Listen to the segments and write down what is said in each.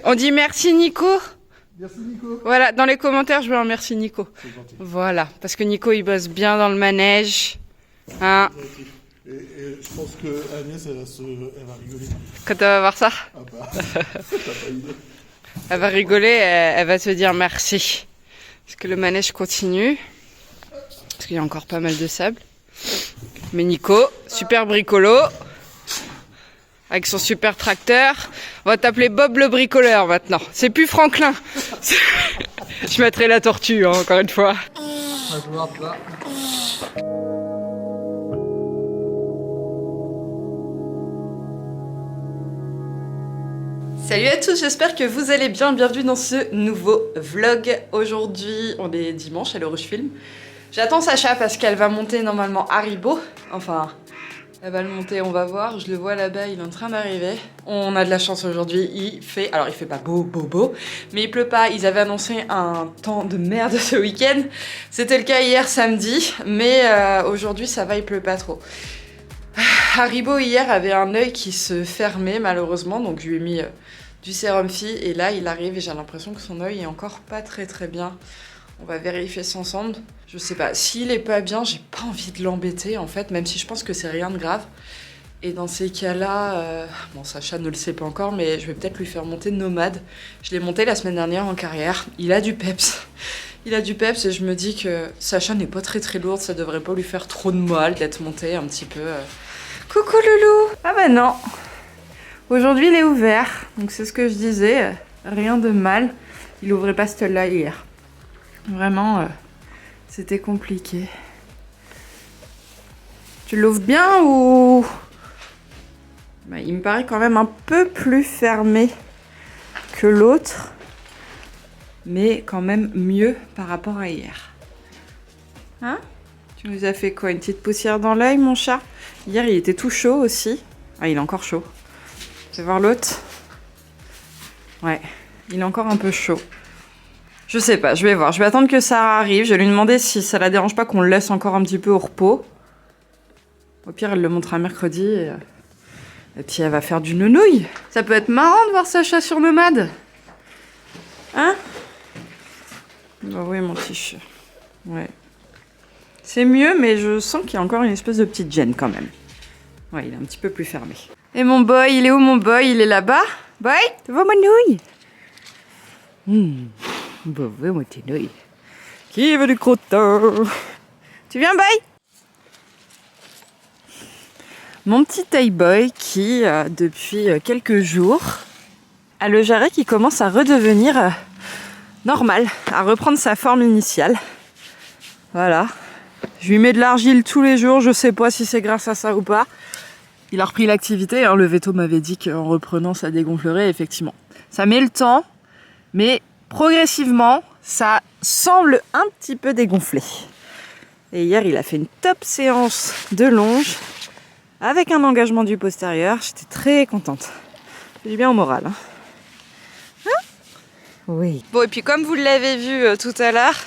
On dit merci Nico. Merci Nico. Voilà, dans les commentaires, je veux un merci Nico. C'est gentil. Voilà, parce que Nico, il bosse bien dans le manège. Hein, Et je pense que Agnès, elle va rigoler. quand elle va voir ça, Ah bah, t'as pas idée. elle va rigoler, elle va te dire merci. Parce que le manège continue. Parce qu'il y a encore pas mal de sable. Mais Nico, super bricolo. Avec son super tracteur. On va t'appeler Bob le bricoleur maintenant. C'est plus Franklin. Je mettrai la tortue, hein, encore une fois. Salut à tous, j'espère que vous allez bien. Bienvenue dans ce nouveau vlog. Aujourd'hui, on est dimanche à l'heure où je filme. J'attends Sacha parce qu'elle va monter normalement Haribo. Enfin, elle va le monter, on va voir. Je le vois là-bas, il est en train d'arriver. On a de la chance aujourd'hui, il fait pas beau, mais il pleut pas. Ils avaient annoncé un temps de merde ce week-end. C'était le cas hier samedi, mais aujourd'hui ça va, il pleut pas trop. Haribo hier avait un œil qui se fermait malheureusement, donc je lui ai mis du sérum phi et là il arrive et j'ai l'impression que son œil est encore pas très bien. On va vérifier ça ensemble. Je sais pas, s'il est pas bien, j'ai pas envie de l'embêter en fait, même si je pense que c'est rien de grave. Et dans ces cas-là, bon Sacha ne le sait pas encore, mais je vais peut-être lui faire monter Nomade. Je l'ai monté la semaine dernière en carrière, il a du peps. Il a du peps et je me dis que Sacha n'est pas très lourde, ça devrait pas lui faire trop de mal d'être monté un petit peu. Coucou loulou. Ah bah non. Aujourd'hui il est ouvert, donc c'est ce que je disais, rien de mal. Il ouvrait pas cette là hier. Vraiment, c'était compliqué. Tu l'ouvres bien ou... Bah, il me paraît quand même un peu plus fermé que l'autre, mais quand même mieux par rapport à hier. Hein? Tu nous as fait quoi? Une petite poussière dans l'œil, mon chat? Hier, il était tout chaud aussi. Ah, il est encore chaud. Tu vas voir l'autre? Ouais, il est encore un peu chaud. Je sais pas, je vais voir. Je vais attendre que Sarah arrive. Je vais lui demander si ça la dérange pas qu'on le laisse encore un petit peu au repos. Au pire, elle le montrera mercredi. Et puis, elle va faire du nounouille. Ça peut être marrant de voir Sacha sur Nomade. Hein? Bah oui, mon petit chat. Ouais. C'est mieux, mais je sens qu'il y a encore une espèce de petite gêne quand même. Ouais, il est un petit peu plus fermé. Et mon boy, il est où mon boy? Il est là-bas? Boy? Tu vois mon nouille? Bah ouais, mon petit nouille. Qui veut du crottin? Tu viens, boy? Mon petit toy boy qui, depuis quelques jours, a le jarret qui commence à redevenir normal, à reprendre sa forme initiale. Voilà. Je lui mets de l'argile tous les jours, je sais pas si c'est grâce à ça ou pas. Il a repris l'activité, hein. Le veto m'avait dit qu'en reprenant ça dégonflerait, effectivement. Ça met le temps, mais progressivement, ça semble un petit peu dégonfler. Et hier, il a fait une top séance de longe avec un engagement du postérieur. J'étais très contente. C'est du bien au moral. Hein? Oui. Bon, et puis comme vous l'avez vu tout à l'heure,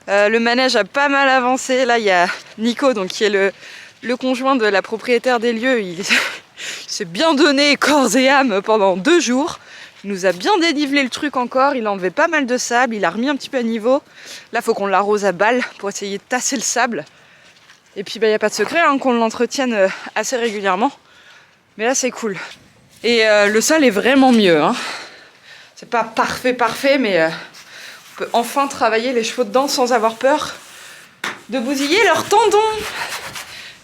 le manège a pas mal avancé. Là, il y a Nico, donc, qui est le conjoint de la propriétaire des lieux. Il s'est bien donné corps et âme pendant 2 jours. Il nous a bien dénivelé le truc encore. Il a enlevé pas mal de sable. Il a remis un petit peu à niveau. Là, il faut qu'on l'arrose à balle pour essayer de tasser le sable. Et puis, il n'y a pas de secret, hein, qu'on l'entretienne assez régulièrement. Mais là, c'est cool. Et le sol est vraiment mieux. Hein. C'est pas parfait, mais... on peut enfin travailler les chevaux dedans sans avoir peur de bousiller leurs tendons.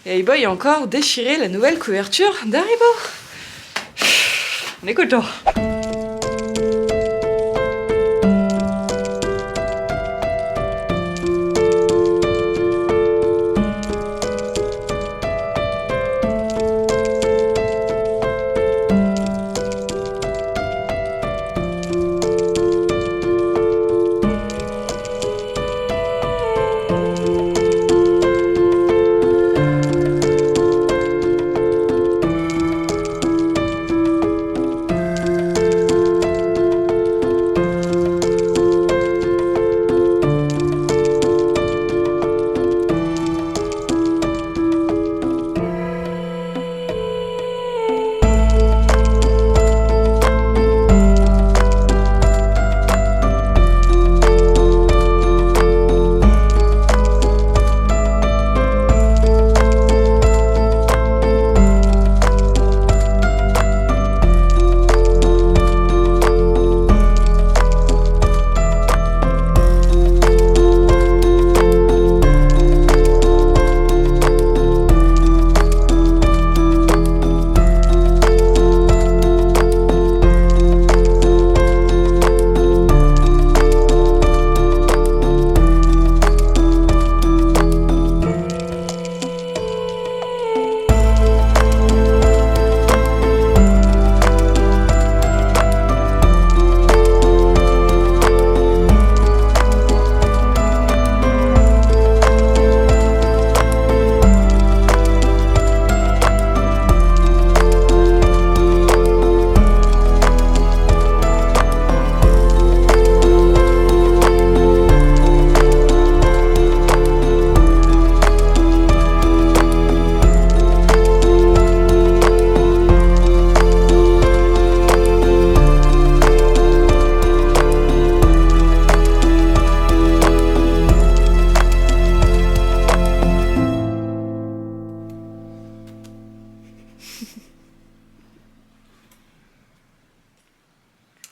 Et Hey-Boy a encore déchiré la nouvelle couverture d'Haribo. On est content.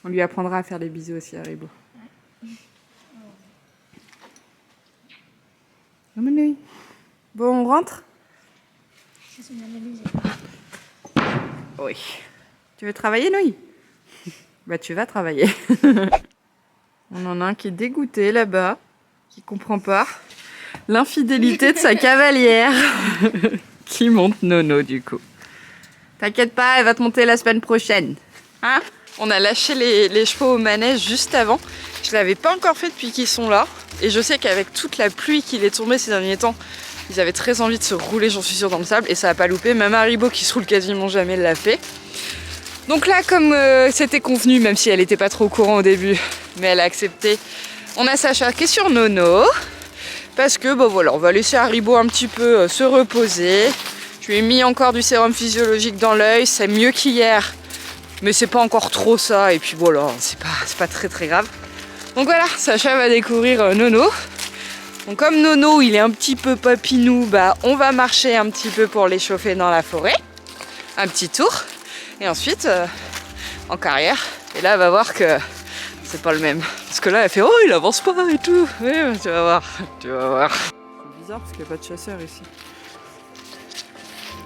On lui apprendra à faire des bisous aussi à Haribo. Bon, on rentre? Oui. Tu veux travailler, Noï? Bah, tu vas travailler. On en a un qui est dégoûté là-bas, qui comprend pas l'infidélité de sa cavalière, qui monte Nono du coup. T'inquiète pas, elle va te monter la semaine prochaine. Hein? On a lâché les chevaux au manège juste avant. Je l'avais pas encore fait depuis qu'ils sont là. Et je sais qu'avec toute la pluie qu'il est tombée ces derniers temps, ils avaient très envie de se rouler, j'en suis sûre, dans le sable. Et ça a pas loupé. Même Haribo qui se roule quasiment jamais l'a fait. Donc là, comme c'était convenu, même si elle n'était pas trop au courant au début, mais elle a accepté, on a Sacha qui est sur Nono. Parce que, bon voilà, on va laisser Haribo un petit peu se reposer. Je lui ai mis encore du sérum physiologique dans l'œil, c'est mieux qu'hier. Mais c'est pas encore trop ça, et puis voilà, c'est pas très grave. Donc voilà, Sacha va découvrir Nono. Donc comme Nono, il est un petit peu papinou, bah on va marcher un petit peu pour l'échauffer dans la forêt. Un petit tour. Et ensuite, en carrière. Et là, elle va voir que c'est pas le même. Parce que là, elle fait « Oh, il avance pas et tout !» Oui, tu vas voir, tu vas voir. C'est bizarre parce qu'il n'y a pas de chasseur ici.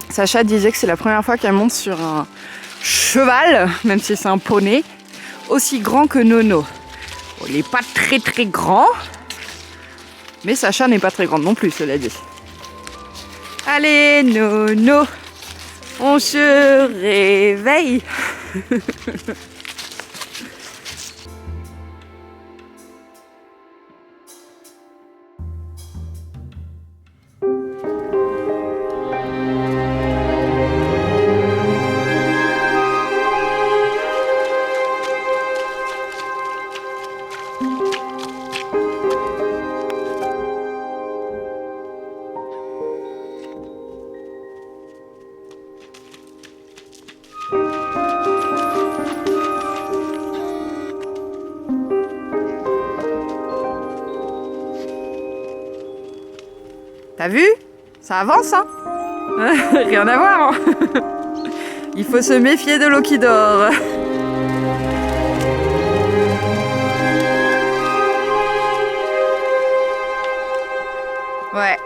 Sacha disait que c'est la première fois qu'elle monte sur un cheval, même si c'est un poney, aussi grand que Nono. Bon, il n'est pas très grand, mais Sacha n'est pas très grande non plus, cela dit. Allez, Nono, on se réveille. T'as vu? Ça avance, hein? Rien à voir, hein? Il faut se méfier de l'eau qui dort. Ouais.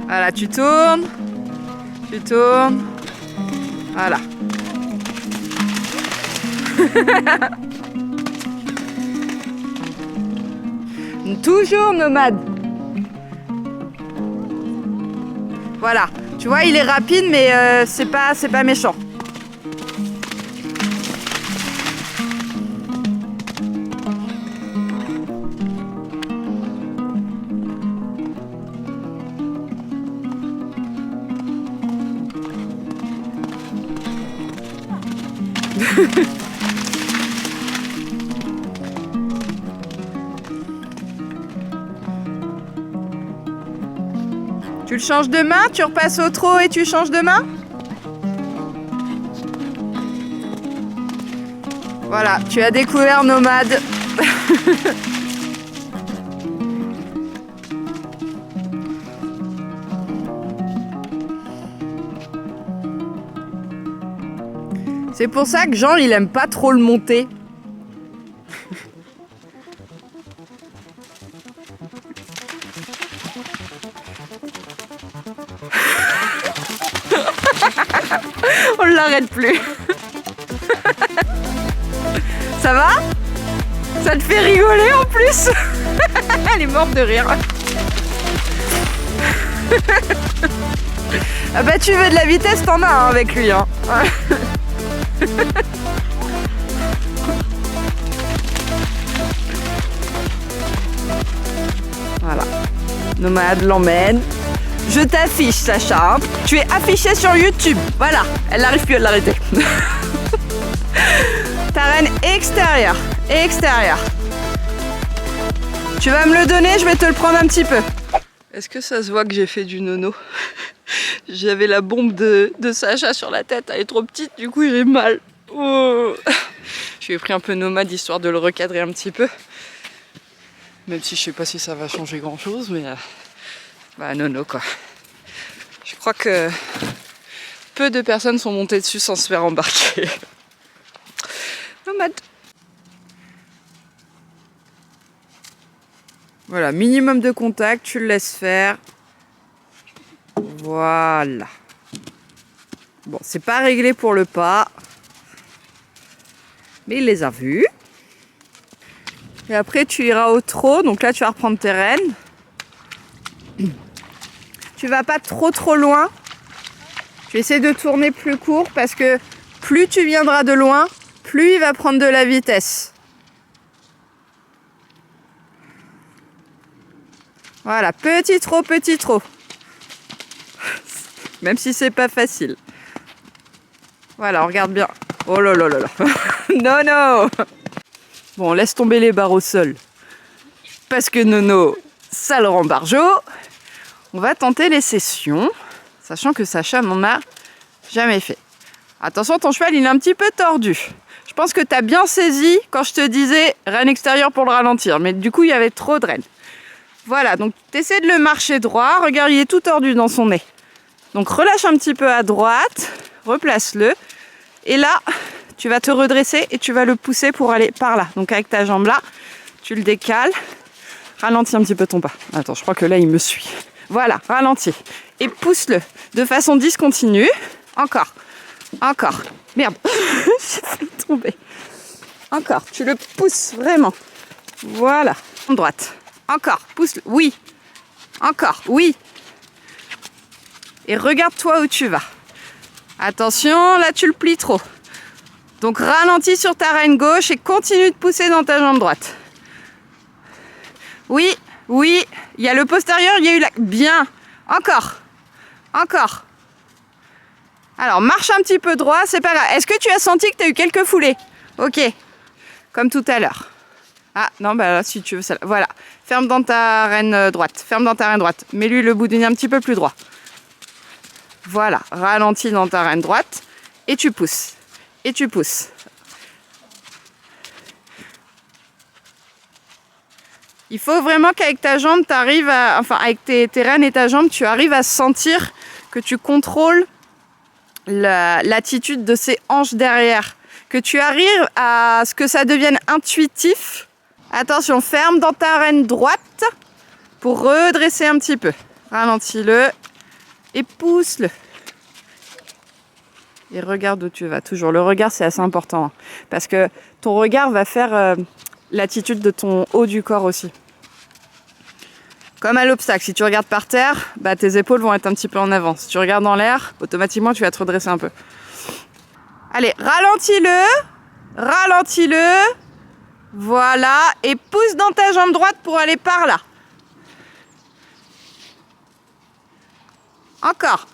Voilà, tu tournes. Voilà. Toujours nomade. Voilà. Tu vois, il est rapide, mais c'est pas méchant. Tu le changes de main, tu repasses au trot et tu changes de main. Voilà, tu as découvert Nomade. C'est pour ça que Jean, il aime pas trop le monter. On l'arrête plus. Ça va? Ça te fait rigoler en plus? Elle est morte de rire. Ah bah tu veux de la vitesse, t'en as hein, avec lui hein. Voilà. Nomade l'emmène. Je t'affiche, Sacha. Hein. Tu es affiché sur YouTube. Voilà, elle n'arrive plus à l'arrêter. Ta reine extérieure. Extérieure. Tu vas me le donner, je vais te le prendre un petit peu. Est-ce que ça se voit que j'ai fait du nono? J'avais la bombe de Sacha sur la tête, elle est trop petite, du coup j'ai mal. Oh. Je lui ai pris un peu nomade histoire de le recadrer un petit peu. Même si je sais pas si ça va changer grand chose, mais bah nono quoi. Je crois que peu de personnes sont montées dessus sans se faire embarquer. Nomade. Voilà, minimum de contact, tu le laisses faire. Voilà. Bon, c'est pas réglé pour le pas. Mais il les a vus. Et après, tu iras au trot. Donc là, tu vas reprendre tes rênes. Tu vas pas trop loin. Tu essaies de tourner plus court parce que plus tu viendras de loin, plus il va prendre de la vitesse. Voilà, petit trot, petit trot. Même si c'est pas facile. Voilà, on regarde bien. Oh là là là là. Non, non. Bon, on laisse tomber les barres au sol. Parce que Nono, ça le rend barjot. On va tenter les sessions. Sachant que Sacha n'en a jamais fait. Attention, ton cheval, il est un petit peu tordu. Je pense que tu as bien saisi quand je te disais reine extérieure pour le ralentir. Mais du coup, il y avait trop de rênes. Voilà, donc tu essaies de le marcher droit. Regarde, il est tout tordu dans son nez. Donc relâche un petit peu à droite, replace-le. Et là, tu vas te redresser et tu vas le pousser pour aller par là. Donc avec ta jambe là, tu le décales. Ralentis un petit peu ton pas. Attends, je crois que là, il me suit. Voilà, ralentis. Et pousse-le de façon discontinue. Encore, encore. Merde, j'ai failli tomber. Encore, tu le pousses vraiment. Voilà, en droite. Encore, pousse-le. Oui. Encore, oui. Et regarde-toi où tu vas. Attention, là tu le plies trop. Donc ralentis sur ta reine gauche et continue de pousser dans ta jambe droite. Oui, oui. Il y a le postérieur, il y a eu la... Bien. Encore. Encore. Alors, marche un petit peu droit, c'est pas grave. Est-ce que tu as senti que tu as eu quelques foulées? Ok. Comme tout à l'heure. Ah, non, bah là, si tu veux ça. Voilà. Ferme dans ta reine droite. Ferme dans ta reine droite. Mets-lui le bout du nez un petit peu plus droit. Voilà. Ralentis dans ta reine droite. Et tu pousses. Et tu pousses. Il faut vraiment qu'avec ta jambe, tu arrives à... Enfin, avec tes rênes et ta jambe, tu arrives à sentir que tu contrôles l'attitude de ses hanches derrière. Que tu arrives à ce que ça devienne intuitif. Attention, ferme dans ta reine droite pour redresser un petit peu. Ralentis-le et pousse-le. Et regarde où tu vas. Toujours, le regard, c'est assez important. Hein, parce que ton regard va faire l'attitude de ton haut du corps aussi. Comme à l'obstacle, si tu regardes par terre, bah, tes épaules vont être un petit peu en avant. Si tu regardes dans l'air, automatiquement, tu vas te redresser un peu. Allez, ralentis-le. Ralentis-le. Voilà. Et pousse dans ta jambe droite pour aller par là. Encore.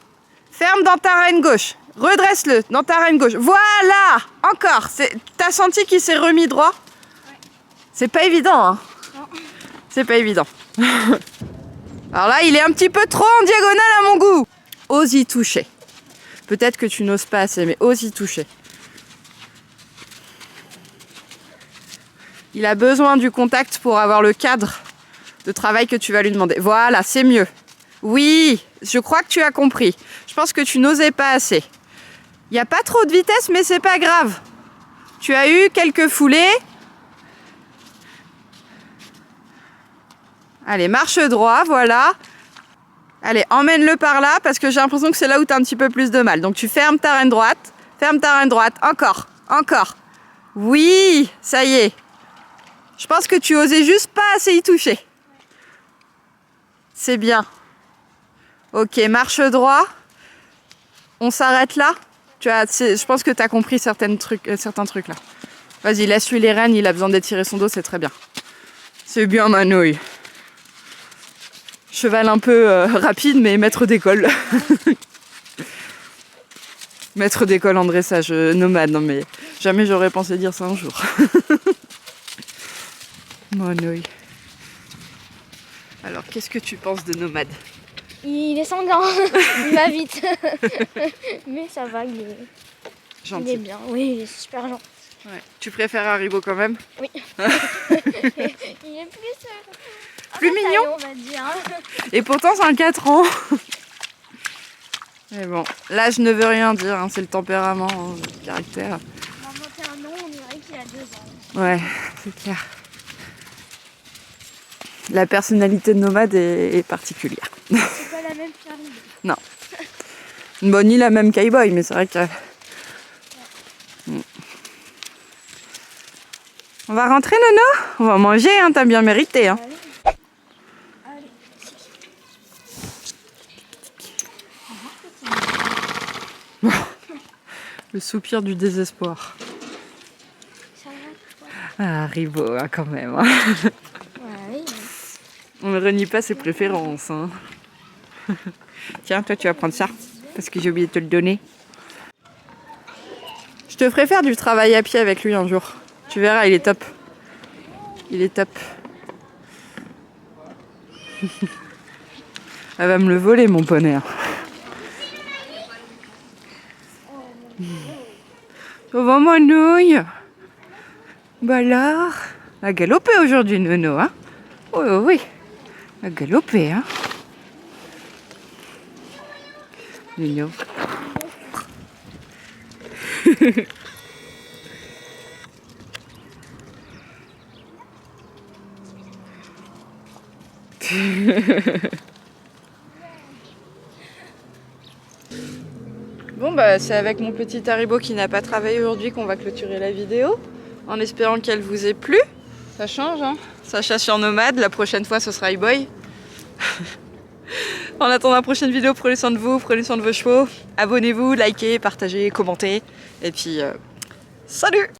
Ferme dans ta reine gauche. Redresse-le dans ta reine gauche. Voilà. Encore. T'as senti qu'il s'est remis droit? Ouais. C'est pas évident, hein? Non. C'est pas évident. Alors là, il est un petit peu trop en diagonale à mon goût. Ose y toucher. Peut-être que tu n'oses pas assez, mais ose y toucher. Il a besoin du contact pour avoir le cadre de travail que tu vas lui demander. Voilà, c'est mieux. Oui, je crois que tu as compris. Je pense que tu n'osais pas assez. Il n'y a pas trop de vitesse, mais c'est pas grave. Tu as eu quelques foulées. Allez, marche droit, voilà. Allez, emmène-le par là, parce que j'ai l'impression que c'est là où tu as un petit peu plus de mal. Donc tu fermes ta reine droite. Ferme ta reine droite. Encore, encore. Oui, ça y est. Je pense que tu osais juste pas assez y toucher. C'est bien. Ok, marche droit. On s'arrête là. Je pense que tu as compris certains trucs là. Vas-y, laisse-lui les rênes, il a besoin d'étirer son dos, c'est très bien. C'est bien, Manouille. Cheval un peu rapide, mais maître d'école. Maître d'école en dressage nomade, non mais jamais j'aurais pensé dire ça un jour. Mon oeil. Alors, qu'est-ce que tu penses de nomade? Il est sanguin, il va vite. Mais ça va, il est Gentil. bien. Oui, il est super gentil. Ouais. Tu préfères Haribo quand même? Oui. Il est Plus mignon, on va dire. et pourtant c'est un 4 ans. Mais bon, là je ne veux rien dire, hein, c'est le tempérament, hein, le caractère. On va monter un nom, on dirait qu'il a 2 ans. Ouais, c'est clair. La personnalité de nomade est particulière. C'est pas la même qu'Haribo. Non. Bon, ni la même Kaiboy, mais c'est vrai que... On va rentrer, Nono? On va manger, hein, t'as bien mérité. Hein. Allez. Le soupir du désespoir. Ça va, toi? Ah, Haribo, hein, quand même. Hein. Oui. On ne renie pas ses préférences. Hein. Tiens, toi, tu vas prendre ça, parce que j'ai oublié de te le donner. Je te ferai faire du travail à pied avec lui un jour. Tu verras, il est top. Il est top. Elle va me le voler, mon poney. Ça va, mon nouille? Bah alors, à galoper aujourd'hui, Nono, hein? Oui, oui, oui. À galoper, hein? Nono. Bon bah c'est avec mon petit Haribo qui n'a pas travaillé aujourd'hui qu'on va clôturer la vidéo, en espérant qu'elle vous ait plu. Ça change, hein, ça chasse sur nomade, la prochaine fois ce sera iBoy. En attendant la prochaine vidéo, prenez soin de vous, prenez soin de vos chevaux, abonnez-vous, likez, partagez, commentez, et puis salut!